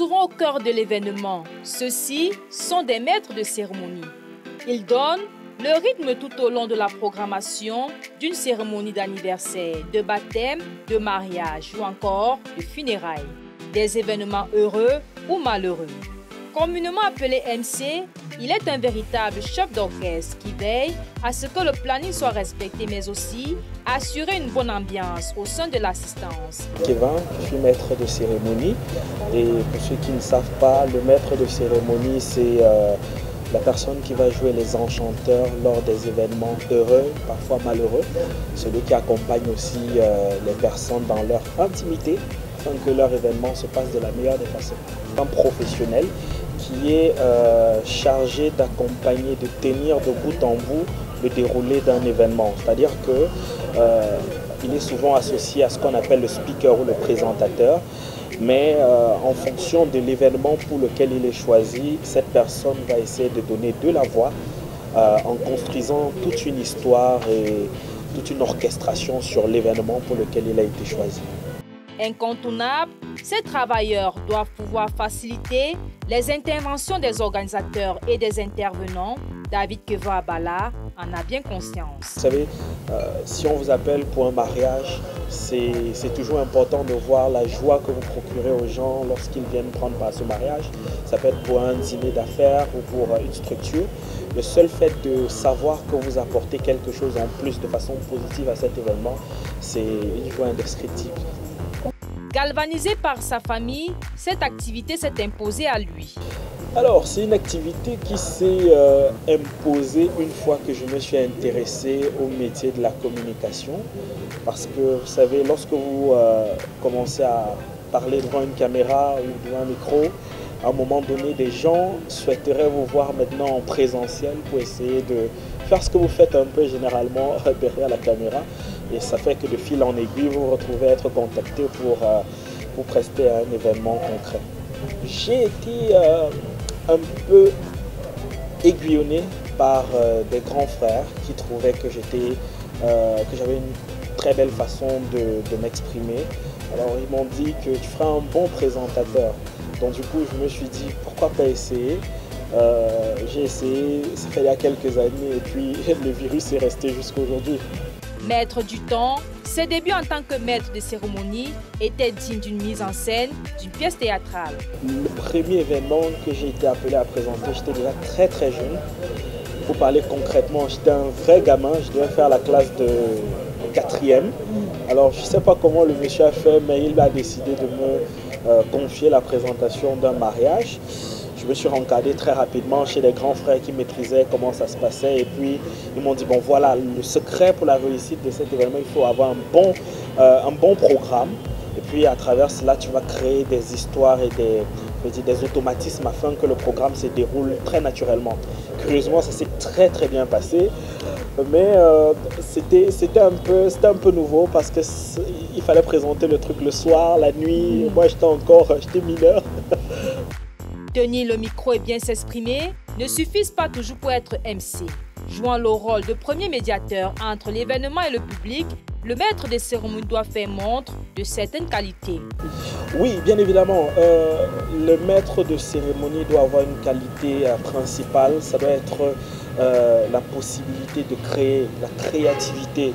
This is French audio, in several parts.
souvent au cœur de l'événement. Ceux-ci sont des maîtres de cérémonie. Ils donnent le rythme tout au long de la programmation d'une cérémonie d'anniversaire, de baptême, de mariage ou encore de funérailles. Des événements heureux ou malheureux. Communément appelé MC, il est un véritable chef d'orchestre qui veille à ce que le planning soit respecté, mais aussi assurer une bonne ambiance au sein de l'assistance. Kevin, je suis maître de cérémonie et pour ceux qui ne savent pas, le maître de cérémonie c'est la personne qui va jouer les enchanteurs lors des événements heureux, parfois malheureux. Celui qui accompagne aussi les personnes dans leur intimité afin que leur événement se passe de la meilleure des façons. Un professionnel qui est chargé d'accompagner, de tenir de bout en bout le déroulé d'un événement. C'est-à-dire qu'il est souvent associé à ce qu'on appelle le speaker ou le présentateur, mais en fonction de l'événement pour lequel il est choisi, cette personne va essayer de donner de la voix en construisant toute une histoire et toute une orchestration sur l'événement pour lequel il a été choisi. Incontournable, ces travailleurs doivent pouvoir faciliter les interventions des organisateurs et des intervenants. David Keva Abala en a bien conscience. Vous savez, si on vous appelle pour un mariage, c'est toujours important de voir la joie que vous procurez aux gens lorsqu'ils viennent prendre part à ce mariage. Ça peut être pour un dîner d'affaires ou pour une structure. Le seul fait de savoir que vous apportez quelque chose en plus de façon positive à cet événement, c'est une joie indescriptible. Galvanisé par sa famille, cette activité s'est imposée à lui. Alors, c'est une activité qui s'est imposée une fois que je me suis intéressé au métier de la communication. Parce que, vous savez, lorsque vous commencez à parler devant une caméra ou devant un micro, à un moment donné, des gens souhaiteraient vous voir maintenant en présentiel pour essayer de faire ce que vous faites un peu généralement derrière la caméra. Et ça fait que de fil en aiguille, vous vous retrouvez à être contacté pour prester à un événement concret. J'ai été un peu aiguillonné par des grands frères qui trouvaient que j'avais une très belle façon de m'exprimer. Alors ils m'ont dit que tu feras un bon présentateur. Donc du coup je me suis dit pourquoi pas essayer. J'ai essayé, ça fait il y a quelques années et puis le virus est resté jusqu'à aujourd'hui. Maître du temps, ses débuts en tant que maître de cérémonie étaient dignes d'une mise en scène, d'une pièce théâtrale. Le premier événement que j'ai été appelé à présenter, j'étais déjà très jeune. Pour parler concrètement, j'étais un vrai gamin, je devais faire la classe de 4e. Alors je ne sais pas comment le monsieur a fait, mais il a décidé de me confier la présentation d'un mariage. Je me suis rencadré très rapidement chez des grands frères qui maîtrisaient comment ça se passait. Et puis, ils m'ont dit, bon voilà, le secret pour la réussite de cet événement, il faut avoir un bon programme. Et puis, à travers cela, tu vas créer des histoires et des automatismes afin que le programme se déroule très naturellement. Curieusement, ça s'est très bien passé. Mais c'était un peu nouveau parce qu'il fallait présenter le truc le soir, la nuit. Moi, j'étais mineur. Tenir le micro et bien s'exprimer ne suffisent pas toujours pour être MC. Jouant le rôle de premier médiateur entre l'événement et le public, le maître des cérémonies doit faire montre de certaines qualités. Oui, bien évidemment. Le maître de cérémonie doit avoir une qualité principale. Ça doit être la possibilité de créer, la créativité.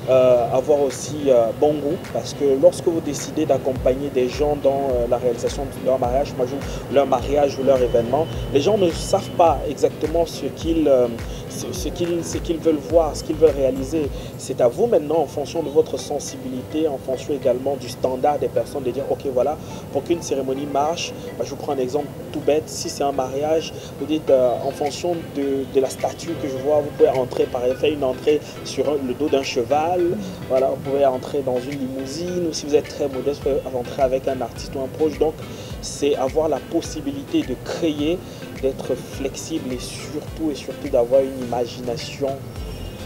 Avoir aussi bon goût, parce que lorsque vous décidez d'accompagner des gens dans la réalisation de leur mariage, ou leur événement, les gens ne savent pas exactement ce qu'ils veulent voir, ce qu'ils veulent réaliser. C'est à vous maintenant, en fonction de votre sensibilité, en fonction également du standard des personnes, de dire ok voilà, pour qu'une cérémonie marche, je vous prends un exemple tout bête, si c'est un mariage, vous dites en fonction de la statue que je vois, vous pouvez entrer par exemple, faire une entrée sur le dos d'un cheval. Voilà, vous pouvez entrer dans une limousine ou si vous êtes très modeste, vous pouvez entrer avec un artiste ou un proche. Donc, c'est avoir la possibilité de créer, d'être flexible et surtout d'avoir une imagination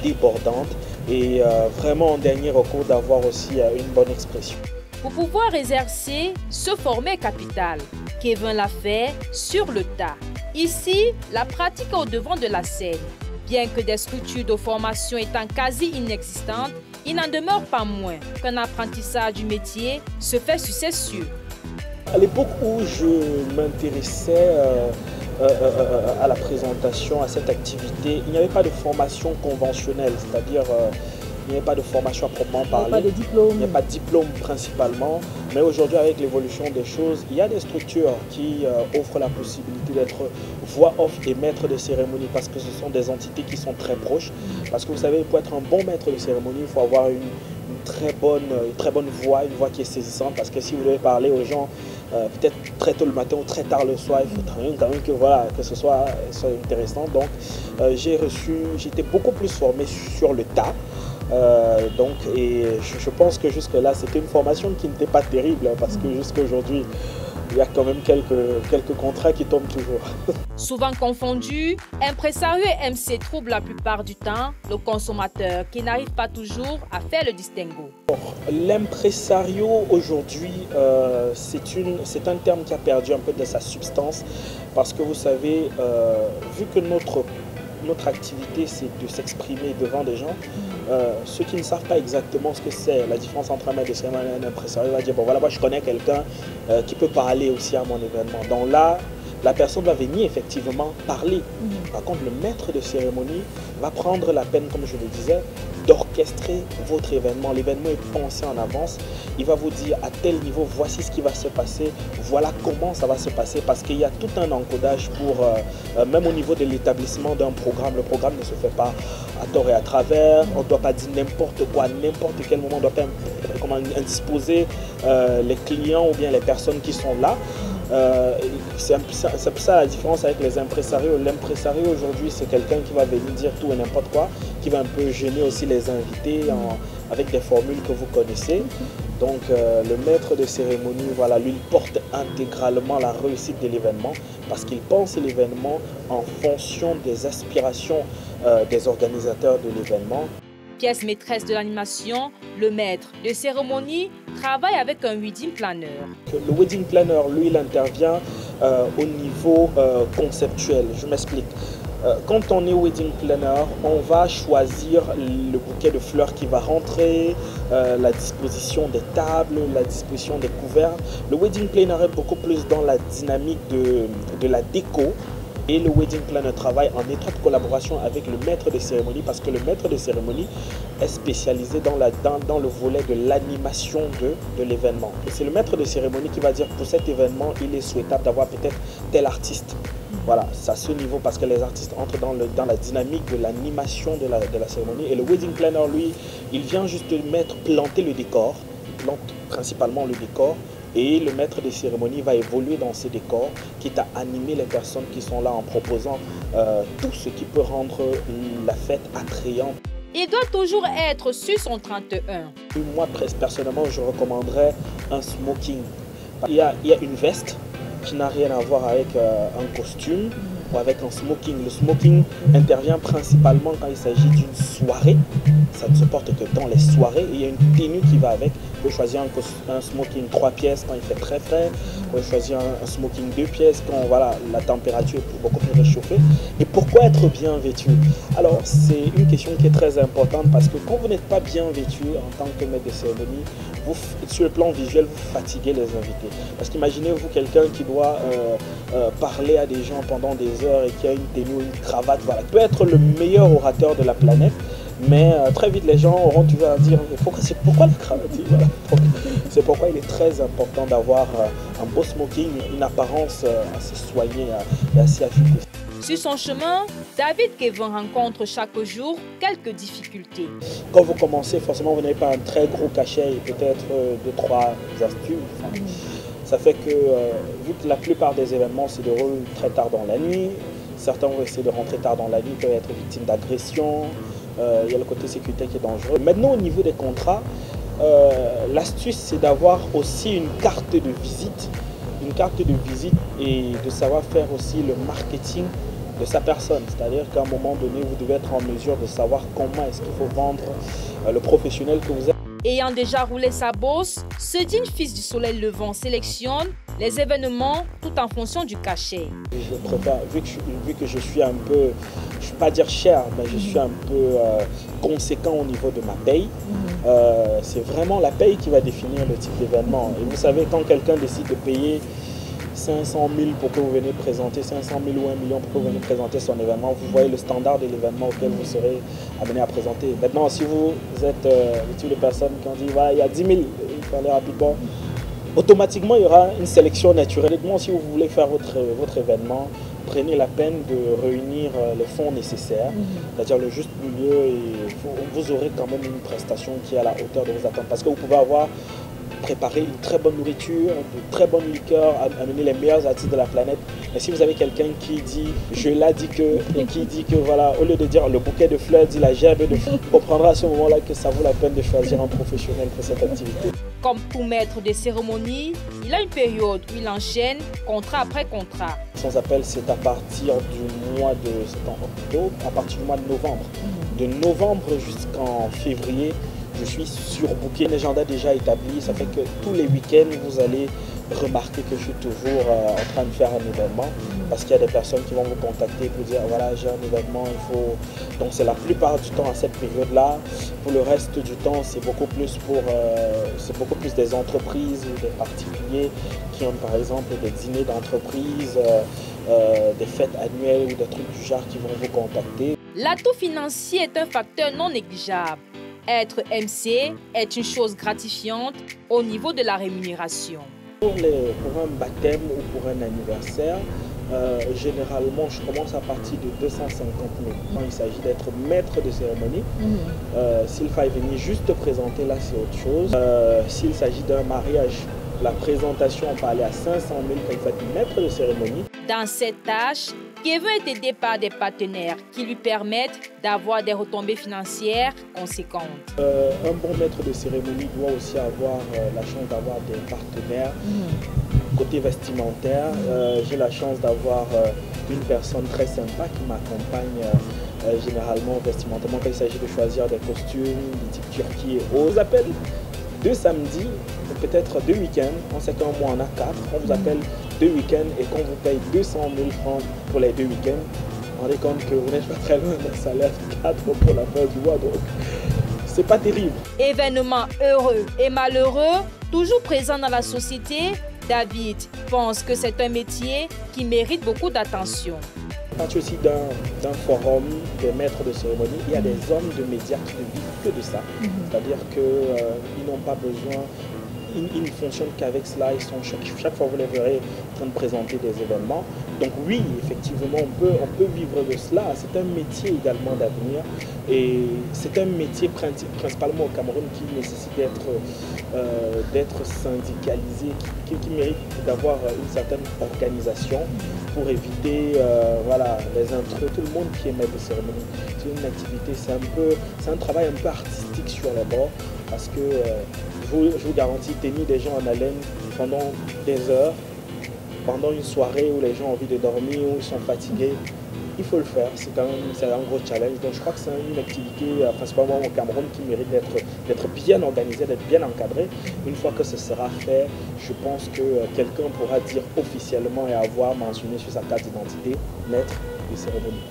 débordante et vraiment en dernier recours d'avoir aussi une bonne expression. Pour pouvoir exercer, se former est capital. Kevin l'a fait sur le tas. Ici, la pratique est au devant de la scène. Bien que des structures de formation étant quasi inexistantes, il n'en demeure pas moins qu'un apprentissage du métier se fait sur ses cieux. À l'époque où je m'intéressais à la présentation, à cette activité, il n'y avait pas de formation conventionnelle, c'est-à-dire il n'y avait pas de formation à proprement parler. Il n'y a pas de diplôme. Il n'y a pas de diplôme principalement. Mais aujourd'hui, avec l'évolution des choses, il y a des structures qui offrent la possibilité d'être voix off et maître de cérémonie parce que ce sont des entités qui sont très proches. Parce que vous savez, pour être un bon maître de cérémonie, il faut avoir une très bonne voix, une voix qui est saisissante. Parce que si vous devez parler aux gens, peut-être très tôt le matin ou très tard le soir, il faut quand même que, voilà, que ce soit intéressant. Donc, j'étais beaucoup plus formé sur le tas. Je pense que jusque-là, c'était une formation qui n'était pas terrible parce que jusqu'à aujourd'hui, il y a quand même quelques contrats qui tombent toujours. Souvent confondus, impresario et MC troublent la plupart du temps le consommateur qui n'arrive pas toujours à faire le distinguo. L'impresario aujourd'hui, c'est un terme qui a perdu un peu de sa substance parce que vous savez, vu que notre activité c'est de s'exprimer devant des gens, ceux qui ne savent pas exactement ce que c'est, la différence entre un maître de cérémonie et un impresario, va dire bon voilà, moi je connais quelqu'un qui peut parler aussi à mon événement. Donc là, la personne va venir effectivement parler. Par contre, le maître de cérémonie va prendre la peine, comme je le disais, d'orchestrer votre événement. L'événement est pensé en avance. Il va vous dire à tel niveau, voici ce qui va se passer, voilà comment ça va se passer, parce qu'il y a tout un encodage pour, même au niveau de l'établissement d'un programme, le programme ne se fait pas à tort et à travers, on ne doit pas dire n'importe quoi, à n'importe quel moment, on doit pas indisposer les clients ou bien les personnes qui sont là. C'est un peu ça la différence avec les impresarios. L'impresario aujourd'hui, c'est quelqu'un qui va venir dire tout et n'importe quoi, qui va un peu gêner aussi les invités avec des formules que vous connaissez. Donc le maître de cérémonie, voilà, lui, il porte intégralement la réussite de l'événement parce qu'il pense l'événement en fonction des aspirations des organisateurs de l'événement. Pièce maîtresse de l'animation, le maître de cérémonie travaille avec un wedding planner. Le wedding planner, lui, il intervient au niveau conceptuel. Je m'explique. Quand on est wedding planner, on va choisir le bouquet de fleurs qui va rentrer, la disposition des tables, la disposition des couverts. Le wedding planner est beaucoup plus dans la dynamique de la déco. Et le wedding planner travaille en étroite collaboration avec le maître de cérémonie parce que le maître de cérémonie est spécialisé dans le volet de l'animation de l'événement. Et c'est le maître de cérémonie qui va dire pour cet événement, il est souhaitable d'avoir peut-être tel artiste. Voilà, c'est à ce niveau parce que les artistes entrent dans la dynamique de l'animation de la cérémonie. Et le wedding planner, lui, il vient juste planter le décor, il plante principalement le décor. Et le maître de cérémonie va évoluer dans ces décors, quitte à animer les personnes qui sont là en proposant tout ce qui peut rendre la fête attrayante. Il doit toujours être sur son 31. Moi, personnellement, je recommanderais un smoking. Il y a une veste qui n'a rien à voir avec un costume ou avec un smoking. Le smoking intervient principalement quand il s'agit d'une soirée. Ça ne se porte que dans les soirées. Et il y a une tenue qui va avec. Vous pouvez choisir un smoking 3 pièces quand il fait très frais. Vous pouvez choisir un smoking 2 pièces quand voilà, la température est beaucoup plus réchauffée. Et pourquoi être bien vêtu? Alors, c'est une question qui est très importante parce que quand vous n'êtes pas bien vêtu en tant que maître de cérémonie, sur le plan visuel, vous fatiguez les invités. Parce qu'imaginez-vous quelqu'un qui doit parler à des gens pendant des heures et qui a une tenue ou une cravate. Voilà, il peut être le meilleur orateur de la planète. Mais très vite, les gens auront du mal à dire pourquoi la cravate, voilà. C'est pourquoi il est très important d'avoir un beau smoking, une apparence assez soignée et assez affûtée. Sur son chemin, David Kevin rencontre chaque jour quelques difficultés. Quand vous commencez, forcément, vous n'avez pas un très gros cachet et peut-être 2-3 astuces. Enfin, ça fait que, vu que la plupart des événements se déroulent très tard dans la nuit, certains vont essayer de rentrer tard dans la nuit, peuvent être victimes d'agressions. Il y a le côté sécurité qui est dangereux. Maintenant, au niveau des contrats, l'astuce, c'est d'avoir aussi une carte de visite. Une carte de visite et de savoir faire aussi le marketing de sa personne. C'est-à-dire qu'à un moment donné, vous devez être en mesure de savoir comment est-ce qu'il faut vendre le professionnel que vous êtes. Ayant déjà roulé sa bosse, Sedine Fils du Soleil Levant sélectionne les événements tout en fonction du cachet. Je préfère, vu que je suis un peu je ne vais pas dire cher, mais je suis un peu conséquent au niveau de ma paye. C'est vraiment la paye qui va définir le type d'événement. Et vous savez, quand quelqu'un décide de payer 500 000 pour que vous veniez présenter, 500 000 ou 1 million pour que vous veniez présenter son événement, vous voyez le standard de l'événement auquel vous serez amené à présenter. Maintenant, si vous êtes le type de personnes qui ont dit, voilà, il y a 10 000, il faut aller rapidement, automatiquement, il y aura une sélection naturelle. Moi, si vous voulez faire votre événement, prenez la peine de réunir les fonds nécessaires, c'est-à-dire le juste milieu, et vous aurez quand même une prestation qui est à la hauteur de vos attentes. Parce que vous pouvez avoir préparé une très bonne nourriture, de très bonnes liqueurs, amener les meilleurs artistes de la planète. Mais si vous avez quelqu'un qui dit « je l'ai dit que » et qui dit que voilà, au lieu de dire le bouquet de fleurs, dit la gerbe de fleurs, on comprendra à ce moment-là que ça vaut la peine de choisir un professionnel pour cette activité. Comme tout maître de cérémonie, il a une période où il enchaîne contrat après contrat. Son appel, c'est à partir du mois de octobre, à partir du mois de novembre. De novembre jusqu'en février, je suis surbooké, l'agenda déjà établi, ça fait que tous les week-ends, vous allez remarquer que je suis toujours en train de faire un événement parce qu'il y a des personnes qui vont vous contacter pour dire voilà, j'ai un événement, il faut... Donc c'est la plupart du temps à cette période-là. Pour le reste du temps, c'est beaucoup plus des entreprises ou des particuliers qui ont par exemple des dîners d'entreprise, des fêtes annuelles ou des trucs du genre qui vont vous contacter. L'atout financier est un facteur non négligeable. Être MC est une chose gratifiante au niveau de la rémunération. Pour un baptême ou pour un anniversaire, généralement, je commence à partir de 250 000. Quand il s'agit d'être maître de cérémonie, s'il faut venir juste présenter, là, c'est autre chose. S'il s'agit d'un mariage, la présentation, on peut aller à 500 000 quand il faut être maître de cérémonie. Dans cette tâche, Kevin est aidé par des partenaires qui lui permettent d'avoir des retombées financières conséquentes. Un bon maître de cérémonie doit aussi avoir la chance d'avoir des partenaires. Côté vestimentaire, j'ai la chance d'avoir une personne très sympa qui m'accompagne généralement vestimentairement quand il s'agit de choisir des costumes, des types turquie et autres. On vous appelle 2 samedis, peut-être 2 week-ends. On sait qu'un mois on a 4. On vous appelle 2 week-ends et qu'on vous paye 200 000 francs pour les 2 week-ends, on rendez compte que vous n'êtes pas très loin d'un salaire de 4 pour la fin du mois. Donc, c'est pas terrible. Événements heureux et malheureux, toujours présents dans la société, David pense que c'est un métier qui mérite beaucoup d'attention. À partir aussi d'un forum des maîtres de cérémonie, il y a des hommes de médias qui ne vivent que de ça. C'est-à-dire qu'ils n'ont pas besoin, ils ne fonctionnent qu'avec cela. Ils sont, chaque fois vous les verrez en train de présenter des événements. Donc oui, effectivement, on peut vivre de cela. C'est un métier également d'avenir. Et c'est un métier principalement au Cameroun qui nécessite d'être syndicalisé, qui mérite d'avoir une certaine organisation pour éviter voilà, les intrus. Tout le monde qui est maître de cérémonie, c'est une activité, c'est un travail un peu artistique sur les bords parce que je vous garantis, tenir des gens en haleine pendant des heures, pendant une soirée où les gens ont envie de dormir, où ils sont fatigués, il faut le faire. C'est un gros challenge. Donc je crois que c'est une activité, principalement au Cameroun, qui mérite d'être bien organisée, d'être bien encadrée. Une fois que ce sera fait, je pense que quelqu'un pourra dire officiellement et avoir mentionné sur sa carte d'identité maître de cérémonie.